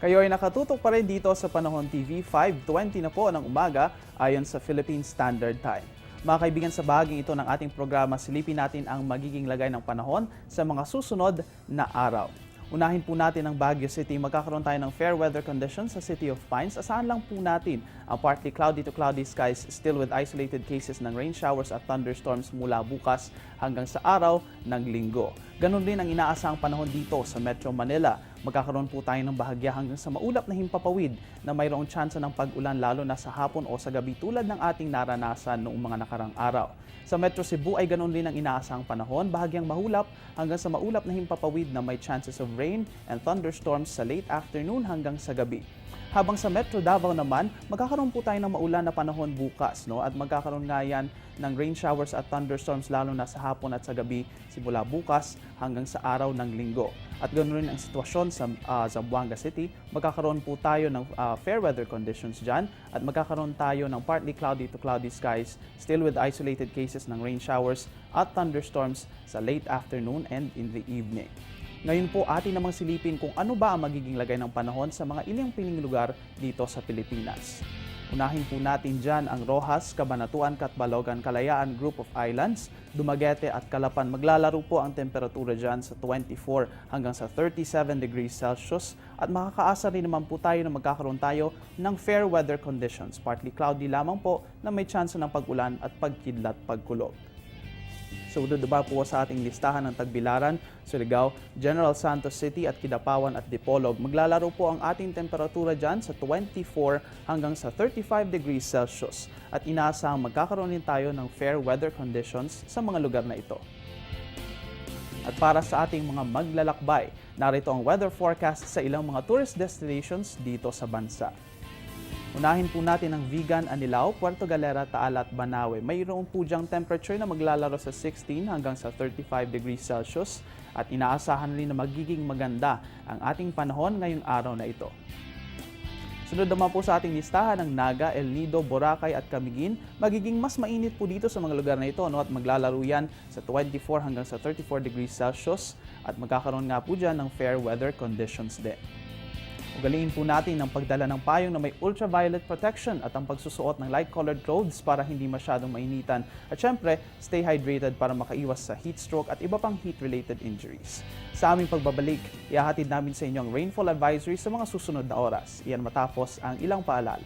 Kayo ay nakatutok pa rin dito sa Panahon TV, 5:20 na po ng umaga ayon sa Philippine Standard Time. Mga kaibigan, sa bahaging ito ng ating programa, silipin natin ang magiging lagay ng panahon sa mga susunod na araw. Unahin po natin ang Baguio City. Magkakaroon tayo ng fair weather conditions sa City of Pines. Asahan lang po natin ang partly cloudy to cloudy skies still with isolated cases ng rain showers at thunderstorms mula bukas hanggang sa araw ng Linggo. Ganon din ang inaasahang panahon dito sa Metro Manila. Magkakaroon po tayo ng bahagya hanggang sa maulap na himpapawid na mayroong tsansa ng pag-ulan lalo na sa hapon o sa gabi tulad ng ating naranasan noong mga nakarang araw. Sa Metro Cebu ay ganoon din ang inaasahang panahon, bahagyang mahulap hanggang sa maulap na himpapawid na may chances of rain and thunderstorms sa late afternoon hanggang sa gabi. Habang sa Metro Davao naman, magkakaroon po tayo ng maulan na panahon bukas, at magkakaroon nga yan ng rain showers at thunderstorms lalo na sa hapon at sa gabi simula bukas hanggang sa araw ng Linggo. At ganoon rin ang sitwasyon sa Zamboanga City. Magkakaroon po tayo ng fair weather conditions dyan at magkakaroon tayo ng partly cloudy to cloudy skies still with isolated cases ng rain showers at thunderstorms sa late afternoon and in the evening. Ngayon po atin namang silipin kung ano ba ang magiging lagay ng panahon sa mga ilang piling lugar dito sa Pilipinas. Unahin po natin dyan ang Roxas, Cabanatuan, Catbalogan, Kalayaan Group of Islands, Dumaguete at Calapan. Maglalaro po ang temperatura dyan sa 24 hanggang sa 37 degrees Celsius at makakaasa rin naman po tayo na magkakaroon tayo ng fair weather conditions. Partly cloudy lamang po na may chance ng pag-ulan at pagkidlat pagkulog. So dudaba po sa ating listahan ng Tagbilaran, Surigao, General Santos City at Kidapawan at Dipolog. Maglalaro po ang ating temperatura dyan sa 24 hanggang sa 35 degrees Celsius. At inaasahang magkakaroon din tayo ng fair weather conditions sa mga lugar na ito. At para sa ating mga maglalakbay, narito ang weather forecast sa ilang mga tourist destinations dito sa bansa. Unahin po natin ang Vigan, Anilao, Puerto Galera, Taal at Banawe. Mayroon po diyang temperature na maglalaro sa 16 hanggang sa 35 degrees Celsius at inaasahan rin na magiging maganda ang ating panahon ngayong araw na ito. Sunod naman po sa ating listahan ng Naga, El Nido, Boracay at Camiguin. Magiging mas mainit po dito sa mga lugar na ito at maglalaro yan sa 24 hanggang sa 34 degrees Celsius at magkakaroon nga po dyan ng fair weather conditions din. Ugaliin po natin ang pagdala ng payong na may ultraviolet protection at ang pagsusuot ng light-colored clothes para hindi masyadong mainitan. At syempre, stay hydrated para makaiwas sa heat stroke at iba pang heat-related injuries. Sa aming pagbabalik, ihahatid namin sa inyo ang rainfall advisory sa mga susunod na oras. Iyan matapos ang ilang paalala.